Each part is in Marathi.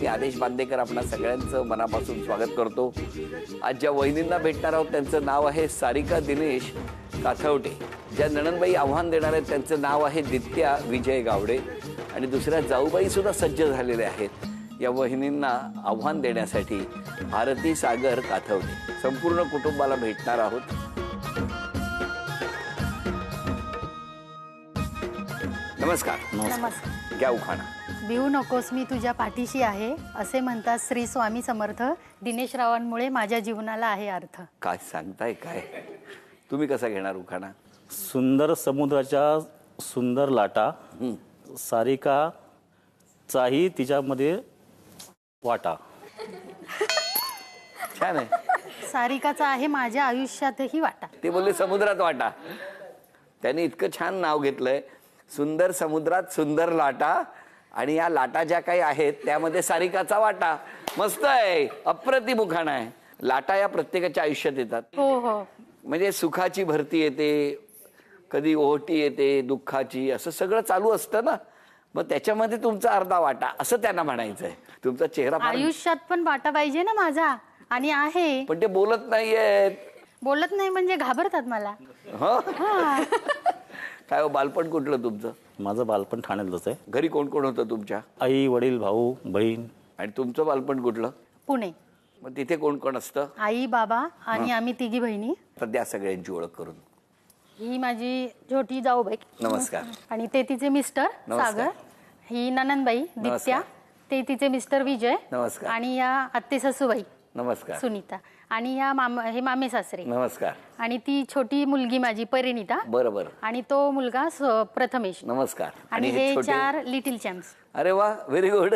मी आदेश बांदेकर आपणा सगळ्यांचं मनापासून स्वागत करतो. आज ज्या वहिनींना भेटणार आहोत त्यांचं नाव आहे सारिका दिनेश काथवटे. ज्या नणंदबाई आव्हान देणार आहेत त्यांचं नाव आहे दित्या विजय गावडे. आणि दुसऱ्या जाऊबाई सुद्धा सज्ज झालेल्या आहेत या वहिनींना आव्हान देण्यासाठी. भारती सागर काथवटे संपूर्ण कुटुंबाला भेटणार आहोत. नमस्कार. नमस्कार. घ्या उखाणा. भिवू नकोस मी तुझ्या पाठीशी आहे असे म्हणतात श्री स्वामी समर्थ. दिनेश रावांमुळे माझ्या जीवनाला आहे अर्थ. काय सांगताय काय? तुम्ही कसा घेणार उखाणा? सुंदर समुद्राच्या सुंदर लाटा, सारिकाचाही तिच्यामध्ये वाटा. छान आहे. सारिकाचा आहे माझ्या आयुष्यातही वाटा. ते बोलले समुद्रात वाटा. त्यांनी इतकं छान नाव घेतलंय. सुंदर समुद्रात सुंदर लाटा आणि या लाटा ज्या काही आहेत त्यामध्ये सारिकाचा वाटा. मस्त आहे. अप्रतिम उखाणा आहे. लाटा या प्रत्येकाच्या आयुष्यात येतात. हो हो. म्हणजे सुखाची भरती येते, कधी ओहोटी येते, दुःखाची, असं सगळं चालू असतं ना. मग त्याच्यामध्ये तुमचा अर्धा वाटा असं त्यांना म्हणायचंय. तुमचा चेहरा आयुष्यात पण वाटा पाहिजे ना माझा. आणि आहे. पण ते बोलत नाहीयेत. बोलत नाही म्हणजे घाबरतात मला. हो. काय हो, बालपण कुठलं तुमचं? माझं बालपण ठाण्यातलंच आहे. घरी कोण कोण होतं तुमच्या? आई, वडील, भाऊ, बहीण. आणि तुमचं बालपण कुठलं? पुणे. मग तिथे कोण कोण असतं? आई, बाबा आणि आम्ही तिघी बहिणी. सध्या सगळ्यांची ओळख करून. ही माझी छोटी जाऊबाई. नमस्कार. आणि ते तिचे मिस्टर सागर. ही ननंदबाई दित्या. ते तिचे मिस्टर विजय. नमस्कार. आणि या आत्ते सासूबाई नमस्कार. सुनीता. आणि या हे मामे सासरे. नमस्कार. आणि ती छोटी मुलगी माझी परिणिता. बरोबर. आणि तो मुलगा प्रथमेश. नमस्कार. आणि हे 4 लिटिल चॅम्प्स. अरे वा, व्हेरी गुड.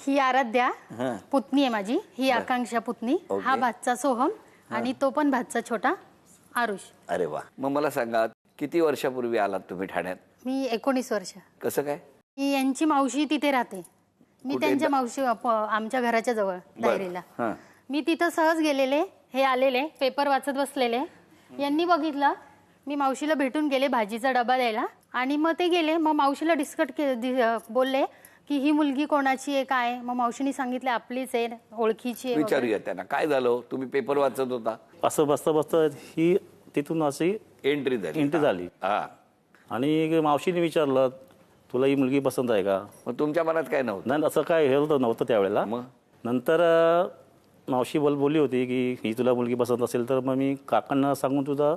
ही आराध्या पुतणी आहे माझी. ही आकांक्षा पुतणी. हा भातचा सोहम. आणि तो पण भातचा छोटा आरुष. अरे वा. मग मला सांगा, किती वर्षापूर्वी आलात तुम्ही ठाण्यात? मी 19 वर्ष. कसं काय? ही यांची मावशी तिथे राहते. मी त्यांच्या मावशी आमच्या घराच्या जवळ दायरीला. मी तिथं सहज गेलेले. हे आलेले पेपर वाचत बसलेले. यांनी बघितलं. मी मावशीला भेटून गेले भाजीचा डबा द्यायला. आणि मग ते गेले. मग मावशीला बोलले की ही मुलगी कोणाची आहे काय. मग मावशीने सांगितले आपलीच आहे, ओळखीची आहे. विचारूया त्यांना काय झालं. तुम्ही पेपर वाचत होता? असं बसता बसता ही तिथून अशी एंट्री झाली. हा. आणि मावशीने विचारलं तुला ही मुलगी पसंत आहे का? मग तुमच्या मनात काय नव्हतं? नाही, असं काय हे नव्हतं त्यावेळेला. मग नंतर मावशी बोलली होती की ही तुला मुलगी पसंत असेल तर मग मी काकांना सांगून तुझा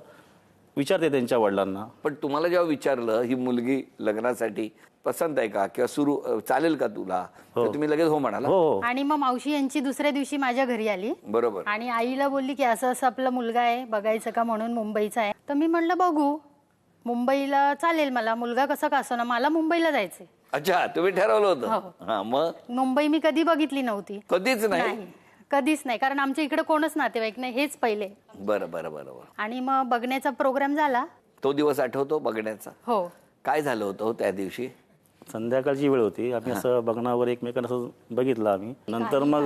विचारते त्यांच्या वडिलांना. पण तुम्हाला जेव्हा विचारलं ही मुलगी लग्नासाठी पसंत आहे का किंवा सुरू चालेल का तुला, तर तुम्ही लगेच हो म्हणाला? हो. आणि मग मावशी यांची दुसऱ्या दिवशी माझ्या घरी आली. बरोबर. आणि आईला बोलली की असं असं आपला मुलगा आहे, बघायचं का म्हणून, मुंबईचा आहे. तर मी म्हणलं बघू, मुंबईला चालेल मला. मुलगा कसा का असो ना, मला मुंबईला जायचंय. अच्छा, तुम्ही ठरवलं होतं? हो. हा. मग मुंबई मी कधी बघितली नव्हती. कधीच नाही? कधीच नाही. कारण आमच्या इकडे कोणच नातेवाईक नाही, हेच पहिले. बरं बरं बरोबर. आणि मग बघण्याचा प्रोग्राम झाला. तो दिवस आठवतो बघण्याचा? हो. काय झालं होतं त्या दिवशी? संध्याकाळची वेळ होती. आम्ही असं बघण्यावर एकमेकांना असं बघितलं आम्ही. नंतर मग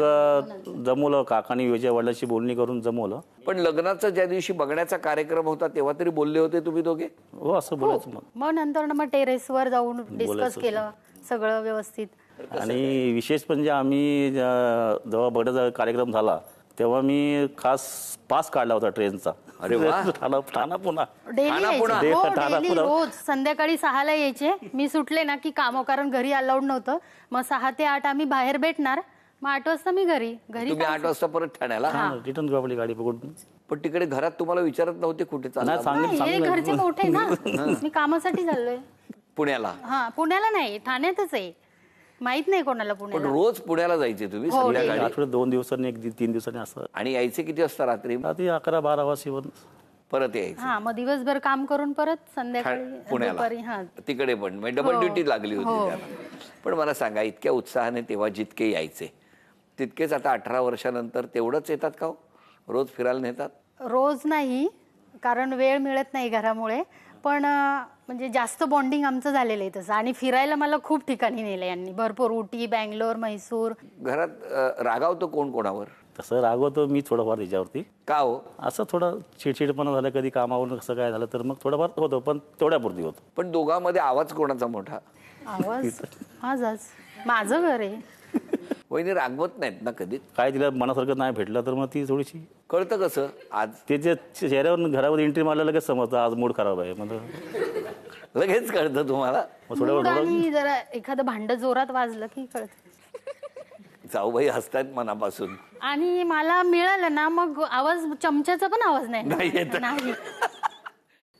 जमवलं. काकांनी विजय वडिलांशी बोलणी करून जमवलं. पण लग्नाचा ज्या दिवशी बघण्याचा कार्यक्रम होता तेव्हा तरी बोलले होते तुम्ही दोघे? हो, असं बोलायचं. मग नंतर मग टेरेसवर जाऊन डिस्कस केलं सगळं व्यवस्थित. आणि विशेष म्हणजे आम्ही जेव्हा बर्थडेचा कार्यक्रम झाला तेव्हा मी खास पास काढला होता ट्रेनचा. अरे वा. ठाणा पुणे. डेली रोज संध्याकाळी 6ला यायचे. मी सुटले ना की काम, कारण घरी अलाउड नव्हतं. मग 6 ते 8 आम्ही बाहेर भेटणार. मग 8 वाजता मी घरी. तुम्ही 8 वाजता परत ठाण्याला? रिटर्न आपली गाडी पकडून. पण तिकडे घरात तुम्हाला विचारत नव्हते कुठे चाललं? हे घरचे मोठे ना. मी कामासाठी चाललोय पुण्याला. हा, पुण्याला नाही, ठाण्यातच आहे. माहित नाही कोणाला पण पुण्याला. रोज पुण्याला जायचे तुम्ही संध्याकाळी? आठवड्यात 2 दिवसांनी 3 दिवसांनी असं. आणि यायचे किती वाजता रात्री? रात्री 11-12 वाजता परत यायचे? हा, मग दिवसभर काम करून परत संध्याकाळी पुण्याला. तिकडे पण डबल ड्युटी लागली होती त्याला. पण मला सांगा, इतक्या उत्साहाने तेव्हा जितके यायचे तितकेच आता 18 वर्षानंतर तेवढंच येतात का? रोज फिरायला नेतात? रोज नाही, कारण वेळ मिळत नाही घरामुळे. पण म्हणजे जास्त बॉन्डिंग आमचं झालेलं आहे तसं. आणि फिरायला मला खूप ठिकाणी नेलं यांनी, भरपूर. उटी, बँगलोर, म्हैसूर. घरात रागावतो कोण कोणावर? तसं रागवतो मी थोडंफार त्याच्यावरती. का हो? असं थोडं चिडचिडपणा झालं कधी कामावरून, कसं काय झालं तर मग थोडंफार होतं, पण तेवढ्यापुरती होतं. पण दोघांमध्ये आवाज कोणाचा मोठा? आवाज माझाच. माझं घर आहे. वहिनी रागवत नाहीत ना कधीच? काय तिला मनासारखं नाही भेटलं तर मग ती थोडीशी कळतं कसं आज? ते जे चेहऱ्यावर घरामध्ये एंट्री मारलं लगेच समजतं आज मूड खराब आहे मग लगेच कळतं तुम्हाला? मूड आणि जरा एखादं भांड जोरात वाजलं की कळत. जाऊबाई हसतायत मनापासून. आणि मला मिळालं ना मग आवाज, चमच्याचा पण आवाज नाही येत. नाही.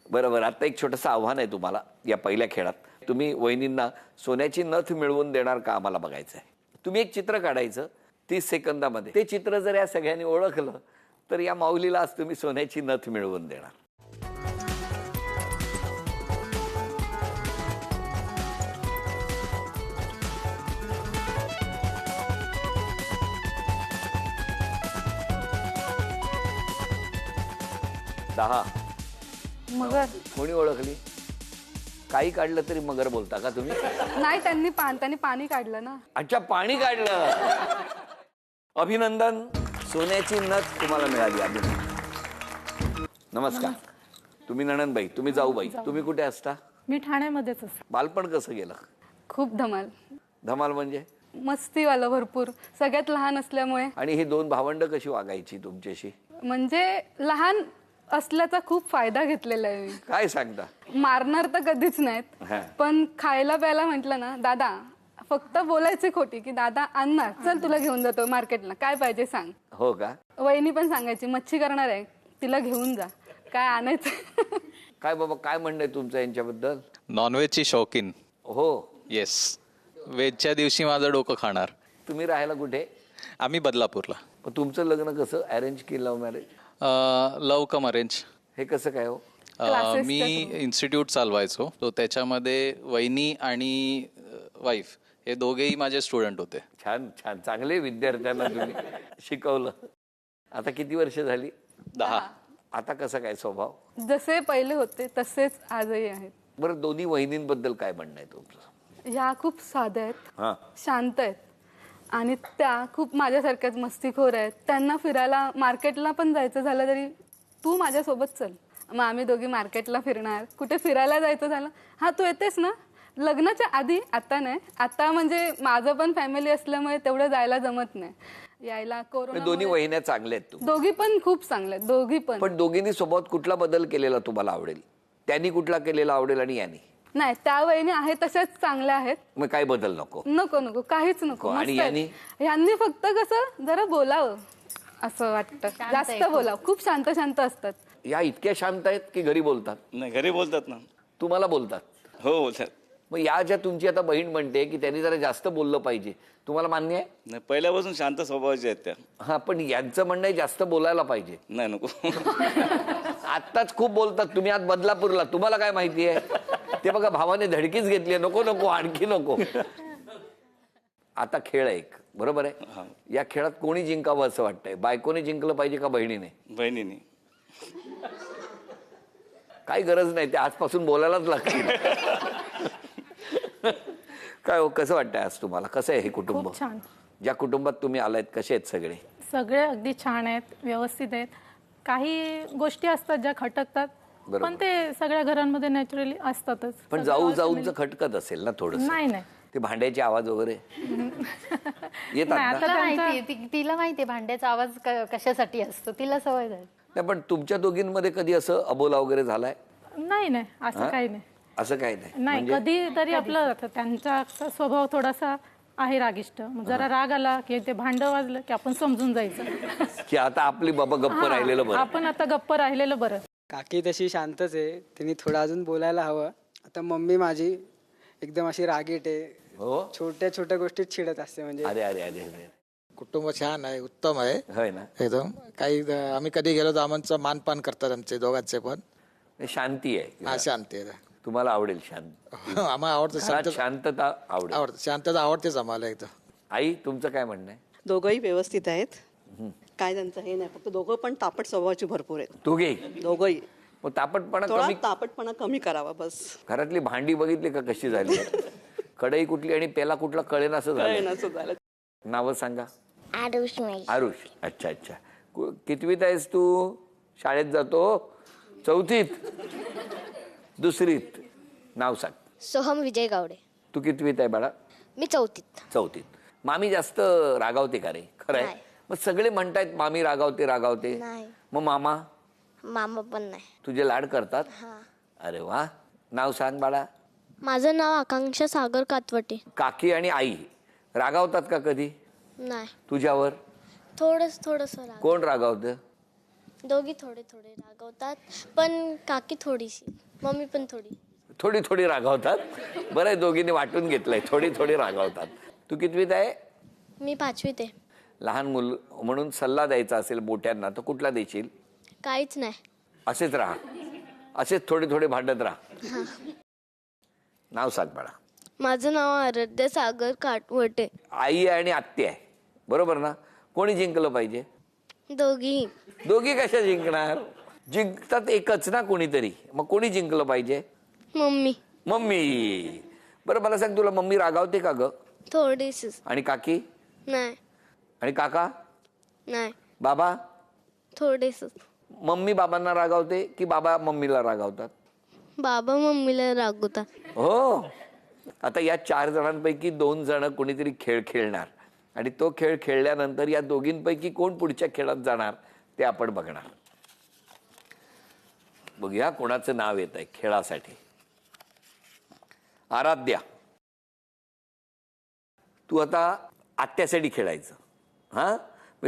बरोबर. आता एक छोटंसं आव्हान आहे तुम्हाला या पहिल्या खेळात. तुम्ही वहिनींना सोन्याची नथ मिळवून देणार का आम्हाला बघायचं आहे. तुम्ही एक चित्र काढायचं 30 सेकंदामध्ये. ते चित्र जर या सगळ्यांनी ओळखलं तर या माऊलीला आज तुम्ही सोन्याची नथ मिळवून देणार. दहा. मगर. कोणी ओळखली? काही काढलं तरी मगर बोलता का तुम्ही? नाही, त्यांनी पाणी काढलं ना. अच्छा, पाणी काढलं. अभिनंदन. सोन्याची नथ तुम्हाला मिळाली. अभिनंदन. नमस्कार. तुम्ही नणंदबाई, तुम्ही जाऊबाई. तुम्ही कुठे असता? मी ठाण्यामध्येच असते. बालपण कसं गेलं? खूप धमाल. धमाल म्हणजे? मस्तीवालं भरपूर, सगळ्यात लहान असल्यामुळे. आणि ही दोन भावंड कशी वागायची तुमच्याशी? म्हणजे लहान असल्याचा खूप फायदा घेतलेला आहे मी. काय सांगता? मारणार तर कधीच नाहीत, हा. पण खायला प्यायला म्हटलं ना, दादा फक्त बोलायची खोटी की दादा आणणार, चल तुला घेऊन जातो मार्केटला, काय पाहिजे सांग. हो का? वहिनी पण सांगायची मच्छी करणार आहे तिला घेऊन जा, काय आणायचं. काय बाबा, काय म्हणणं आहे तुमचं यांच्याबद्दल? नॉनव्हेजची शौकीन. हो. येस. व्हेजच्या दिवशी माझं डोकं खाणार. तुम्ही राहायला कुठे? आम्ही बदलापूरला. पण तुमचं लग्न कसं? अरेंज की लव्ह मॅरेज? लव कम अरेंज. हे कसं काय हो? मी इन्स्टिट्यूट चालवायचो, तो त्याच्यामध्ये वहिनी आणि वाईफ हे दोघेही माझे स्टुडंट होते. छान छान. चांगले विद्यार्थ्यांना तुम्ही शिकवलं. आता किती वर्ष झाली? 10. आता कसं काय स्वभाव? जसे पहिले होते तसेच आजही आहेत. बरं, दोन्ही वहिनींबद्दल काय म्हणणं आहे तुमचं? ह्या खूप साध्या आहेत, हां. शांत आहेत, आणि त्या खूप माझ्यासारख्याच मस्तीखोर आहेत. त्यांना फिरायला मार्केटला पण जायचं झालं तरी तू माझ्यासोबत चल, मग आम्ही दोघी मार्केटला फिरणार. कुठे फिरायला जायचं झालं, हा तू येतेस ना. लग्नाच्या आधी, आता नाही. आता म्हणजे माझं पण फॅमिली असल्यामुळे तेवढं जायला जमत नाही. यायला कोरोना. दोन्ही वहिन्या चांगल्या आहेत तुम्ही. दोघी पण खूप चांगल्या आहेत, दोघी पण. पण दोघींनी स्वभावात कुठला बदल केलेला तुम्हाला आवडेल? त्यांनी कुठला केलेला आवडेल आणि यांनी? नाही, त्या वहिनी आहेत तशाच चांगल्या आहेत. मग काय बदल नको? नको नको, काहीच नको. आणि मस्त आहेत. यांनी फक्त कसं जरा बोलावं असं वाटतं, जास्त बोलावं. खूप शांत शांत असतात. या इतक्या शांत आहेत की घरी बोलतात? नाही घरी बोलतात ना. तुम्हाला बोलतात? हो बोलतात. मग या ज्या तुमची आता बहीण म्हणते की त्यांनी जरा जास्त बोललं पाहिजे, तुम्हाला मान्य आहे? नाही पहिल्यापासून शांत स्वभावाच्या आहेत त्या. हा, पण यांचं म्हणणं आहे जास्त बोलायला पाहिजे. नाही नको. आत्ताच खूप बोलतात. तुम्ही आज बदलापूरला, तुम्हाला काय माहिती आहे? ते बघा, भावाने धडकीच घेतली. नको नको, आणखी नको. आता खेळ आहे एक, बरोबर आहे? या खेळात कोणी जिंकावं असं वाटतंय? बायकोने जिंकलं पाहिजे का बहिणीने? बहिणीने. काही गरज नाही, ते आजपासून बोलायलाच लागतील. काय हो, कसं वाटतंय आज तुम्हाला? कसं आहे हे कुटुंब? खूप छान. ज्या कुटुंबात तुम्ही आलायत, कसे आहेत सगळे? सगळे अगदी छान आहेत, व्यवस्थित आहेत. काही गोष्टी असतात ज्या खटकतात, पण ते सगळ्या घरांमध्ये नॅचरली असतातच. पण जाऊ जाऊनच खटकत असेल ना थोडंसं? नाही नाही, ते भांड्याचे आवाज वगैरे येतात ना? तिला माहिती, तिला माहितीये भांड्याचा आवाज कशासाठी असतो, तिला सवय झाली. नाही, पण तुमच्या दोघींमध्ये कधी असं अबोला वगैरे झालाय? नाही नाही, असं काही नाही. असं काही नाही? नाही, कधी तरी आपलं त्यांचा स्वभाव थोडासा आहे रागिष्ट. मग जरा राग आला की ते भांड वाजलं की आपण समजून जायचं की आता आपली बाबा गप्प राहिलेलं बरं. आपण आता गप्प राहिलेलं बरं. काकी तशी शांतच आहे, तिने थोडं अजून बोलायला हवं. आता मम्मी माझी एकदम अशी रागीट आहे. हो. छोट्या छोट्या गोष्टीत चिडत असते. म्हणजे अरे अरे अरे अरे. कुटुंब छान आहे, उत्तम आहे होय ना? एकदम. काही आम्ही कधी गेलो तर आमचं मानपान करतात आमचे दोघांचे पण. शांती आहे. हा शांती आहे. तुम्हाला आवडेल शांत? आम्हाला आवडतं घरात शांतता आवडेल. आवडतं, शांतता आवडतेच आम्हाला एकदम. आई, तुमचं काय म्हणणं आहे? दोघंही व्यवस्थित आहेत, काय त्यांचं हे नाही. फक्त दोघं पण तापट स्वभावाची भरपूर आहेत. दोघे? दोघंही. मग तापटपणा थोडा कमी. तापटपणा कमी करावा बस. घरातली भांडी बघितली का कशी झाली? कढई कुठली आणि पेला कुठला कळेन असं झालं. असं झालं. नावं सांगा. आरुष. आरुष. अच्छा अच्छा. कितवीत आहेस तू? शाळेत जातो? चौथीत? दुसरीत? नाव सांग. सोहम विजय गावडे. तू कितवीत आहे बाळा? मी चौथीत. चौथीत. मामी जास्त रागावते का रे? खरंय. मग सगळे म्हणतायत मामी रागावते. मग मामा? मामा पण नाही. तुझे लाड करतात? अरे वा. नाव सांग बाळा. माझं नाव आकांक्षा सागर कातवटे. काकी आणि आई रागावतात का कधी नाही. तुझ्यावर? थोडस कोण रागावतं? दोघी थोडे रागवतात, पण काकी थोडीशी, मम्मी पण थोडी रागावतात. बरं आहे, दोघींनी वाटून घेतलंय. थोडी रागावतात. तू कितवीत आहे? मी 5वीत आहे. लहान मुल म्हणून सल्ला द्यायचा असेल मोठ्यांना तर कुठला देशील? काहीच नाही. असेच राहा, असेच थोडे भांडत राहा. नाव सांग बाळा. माझं नाव आराध्या सागर काटवटे. आई आणि आत्या आहे, बरोबर ना? कोणी जिंकलं पाहिजे? दोघी कशा जिंकणार? जिंकतात एकच ना कोणीतरी. मग कोणी जिंकलं पाहिजे? मम्मी. बरं मला सांग, तुला मम्मी रागावते का ग? थोडीशी. आणि काकी? नाही. आणि काका? नाही. बाबा? थोडेस. मम्मी बाबांना रागावते की बाबा मम्मीला रागावतात? बाबा मम्मीला रागवतात. हो. आता या 4 जणांपैकी 2 जण कोणीतरी खेळ खेळणार आणि तो खेळ खेळल्यानंतर या दोघींपैकी कोण पुढच्या खेळात जाणार ते आपण बघणार. बघूया कोणाचं नाव येत आहे खेळासाठी. आराध्या, तू आता आत्यासाठी खेळायचं. हा,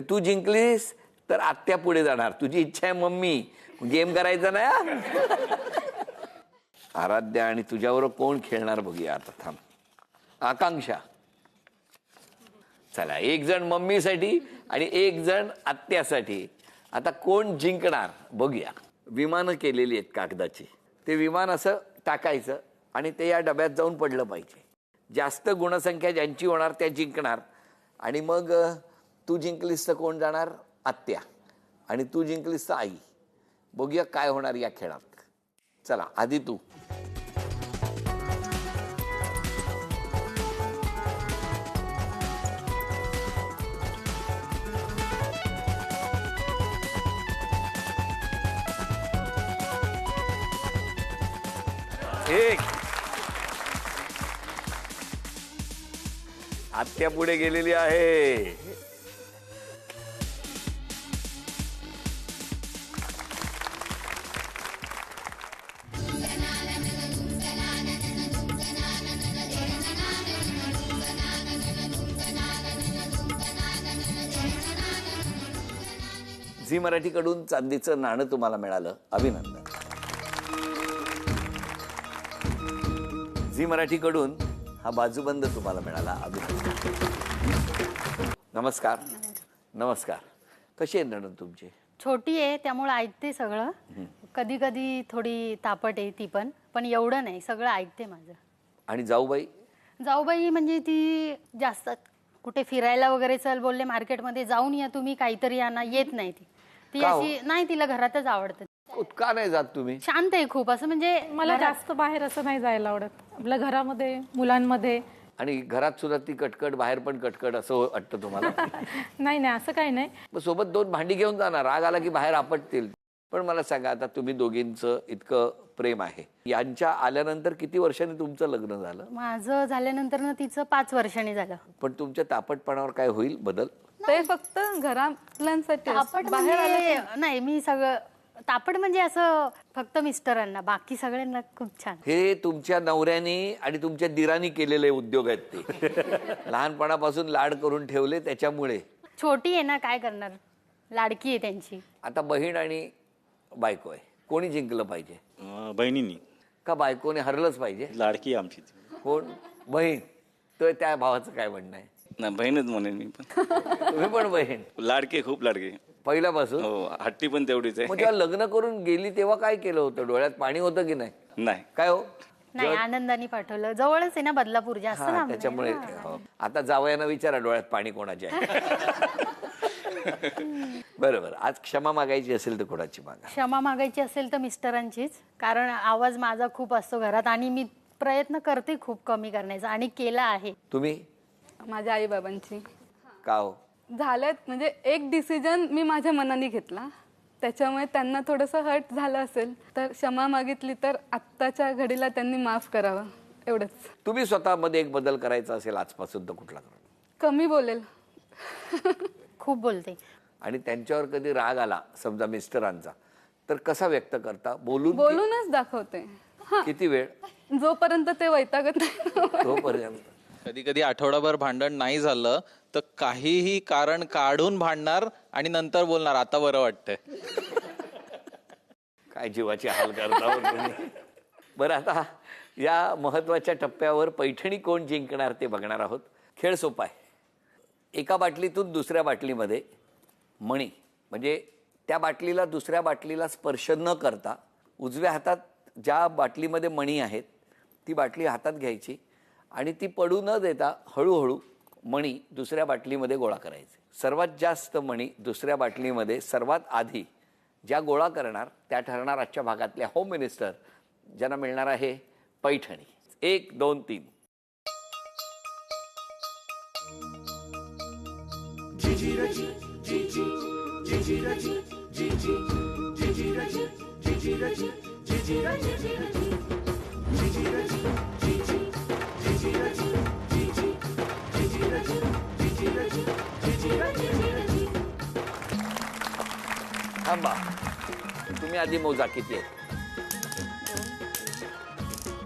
तू जिंकलीस तर आत्या पुढे जाणार. तुझी इच्छा आहे मम्मी, गेम करायचा नाही. आराध्या आणि तुझ्याबरोबर कोण खेळणार बघूया आता. थांब. आकांक्षा. चला, एक जण मम्मीसाठी आणि एक जण आत्यासाठी. आता कोण जिंकणार बघूया. विमानं केलेली आहेत कागदाची. ते विमान असं टाकायचं आणि ते या डब्यात जाऊन पडलं पाहिजे. जास्त गुणसंख्या ज्यांची होणार त्या जिंकणार. आणि मग तू जिंकलीस तर कोण जाणार? आत्या. आणि तू जिंकलीस तर आई. बघूया काय होणार या खेळात. चला, आधी तू. एक. आत्या पुढे गेलेली आहे. झी मराठीकडून चांदीचं नाणं तुम्हाला मिळालं, अभिनंदन. झी मराठीकडून हा बाजूबंद तुम्हाला मिळाला, अभिनंदन. नमस्कार. नमस्कार. कशी आहे नणंद तुमची? छोटी आहे त्यामुळे ऐकते सगळं. कधी कधी थोडी तापट आहे ती पण एवढं नाही, सगळं ऐकते माझं. आणि जाऊबाई? जाऊबाई म्हणजे ती जास्त कुठे फिरायला वगैरे चल बोलले मार्केटमध्ये जाऊन या तुम्ही, काहीतरी आणा, येत नाही ती अशी नाही. तिला घरातच आवडतं. का नाही जात तुम्ही? शांत आहे खूप. असं म्हणजे मला जास्त बाहेर असं नाही जायला आवडत. आपल्या घरामध्ये मुलांमध्ये. आणि घरात सुद्धा ती कटकट, बाहेर पण कटकट असं वाटतं तुम्हाला? नाही असं काही नाही. मग सोबत 2 भांडी घेऊन जाणार, राग आला की बाहेर आपटतील. पण मला सांगा, आता तुम्ही दोघींचं इतकं प्रेम आहे, यांच्या आल्यानंतर किती वर्षांनी तुमचं लग्न झालं? माझं झाल्यानंतर ना तिचं 5 वर्षांनी झालं. पण तुमच्या तापटपणावर काय होईल बदल? ते फक्त घरातल्यांसाठी. तापट म्हणजे नाही, मी सगळं तापट म्हणजे असं फक्त मिस्टरांना, बाकी सगळ्यांना खूप छान. हे तुमच्या नवऱ्यानी आणि तुमच्या दिरानी केलेले उद्योग आहेत ते. लहानपणापासून लाड करून ठेवले त्याच्यामुळे. छोटी आहे ना, काय करणार, लाडकी आहे त्यांची. आता बहीण आणि बायको आहे, कोणी जिंकलं पाहिजे? बहिणींनी. का बायकोने हरलंच पाहिजे? लाडकी आमची. कोण? बहीण. तर त्या भावाचं काय म्हणणं आहे? नाही, बहीणच म्हणेन मी पण. तुम्ही पण बहीण? लाडकी, खूप लाडकी पहिल्यापासून? हो, हट्टी पण तेवढीच आहे. मग जेव्हा लग्न करून गेली तेव्हा काय केलं होतं? डोळ्यात पाणी होतं की नाही? नाही. काय हो? नाही, आनंदाने पाठवलं. जवळच आहे ना बदलापूर, जास्त लांब नाही. त्याच्यामुळे हो. आता जावयानं विचारा डोळ्यात पाणी कोणाचे आहे. बरोबर. आज क्षमा मागायची असेल तर कोणाची मागा? क्षमा मागायची असेल तर मिस्टरांचीच. कारण आवाज माझा खूप असतो घरात आणि मी प्रयत्न करते खूप कमी करण्याचा आणि केला आहे. तुम्ही? माझ्या आई बाबांची. का हो? झालं म्हणजे एक डिसिजन मी माझ्या मनाने घेतला, त्याच्यामुळे त्यांना थोडंसं हर्ट झालं असेल तर क्षमा मागितली तर आत्ताच्या घडीला त्यांनी माफ करावं, एवढंच. तुम्ही स्वतःमध्ये एक बदल करायचा असेल आजपासून तर कुठला करा? कमी बोलेल. खूप बोलते. आणि त्यांच्यावर कधी राग आला समजा मिस्टरांचा तर कसा व्यक्त करता? बोलून बोलूनच दाखवते. किती वेळ? जोपर्यंत ते वैतागत नाही. तोपर्यंत. कधी कधी आठवडाभर भांडण नाही झालं तर काहीही कारण काढून भांडणार आणि नंतर बोलणार आता बरं वाटतंय. काय जीवाची हाल करता हो तुम्ही. बरं, आता या महत्वाच्या टप्प्यावर पैठणी कोण जिंकणार ते बघणार आहोत. खेळ सोपा आहे. एका बाटलीतून दुसऱ्या बाटलीमध्ये मणी, म्हणजे त्या बाटलीला दुसऱ्या बाटलीला स्पर्श न करता उजव्या हातात ज्या बाटलीमध्ये मणी आहेत ती बाटली हातात घ्यायची आणि ती पडू न देता हळूहळू मणी दुसऱ्या बाटलीमध्ये गोळा करायचे. सर्वात जास्त मणी दुसऱ्या बाटलीमध्ये सर्वात आधी ज्या गोळा करणार त्या ठरणार आजच्या भागातल्या होम मिनिस्टर, ज्यांना मिळणार आहे पैठणी. 1, 2, 3. थांबा, तुम्ही आधी मोजा किती आहेत.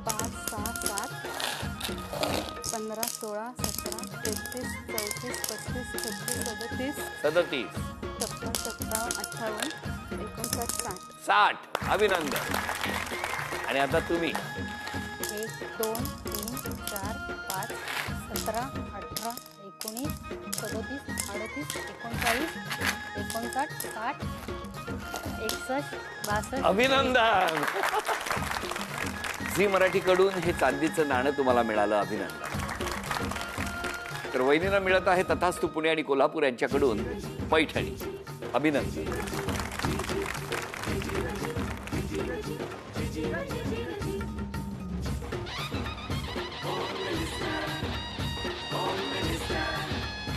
5, 6, 7, 15, 16, 17, 33, 34, 35, 36, 37, 37, 57, 58, 59, 60. 60. अभिनंदन. आणि आता तुम्ही 1, 2, 3, 4, 5, 17, 18, 19, 37, 38, 39, 59, 60, 61, 62. अभिनंदन. झी मराठीकडून हे चांदीचं नाणं तुम्हाला मिळालं. अभिनंदन. तर वहिनीला मिळत आहे तथास्तु पुणे आणि कोल्हापूर यांच्याकडून पैठणी. अभिनंदन.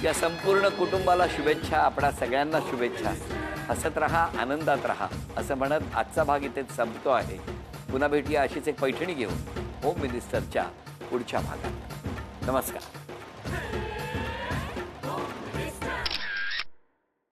या संपूर्ण कुटुंबाला शुभेच्छा. आपणा सगळ्यांना शुभेच्छा. हसत रहा, आनंदात रहा असं म्हणत आजचा भाग इथेच संपतो आहे. पुन्हा भेटूया अशीच एक पैठणी घेऊन होम मिनिस्टरच्या पुढच्या भागात. नमस्कार.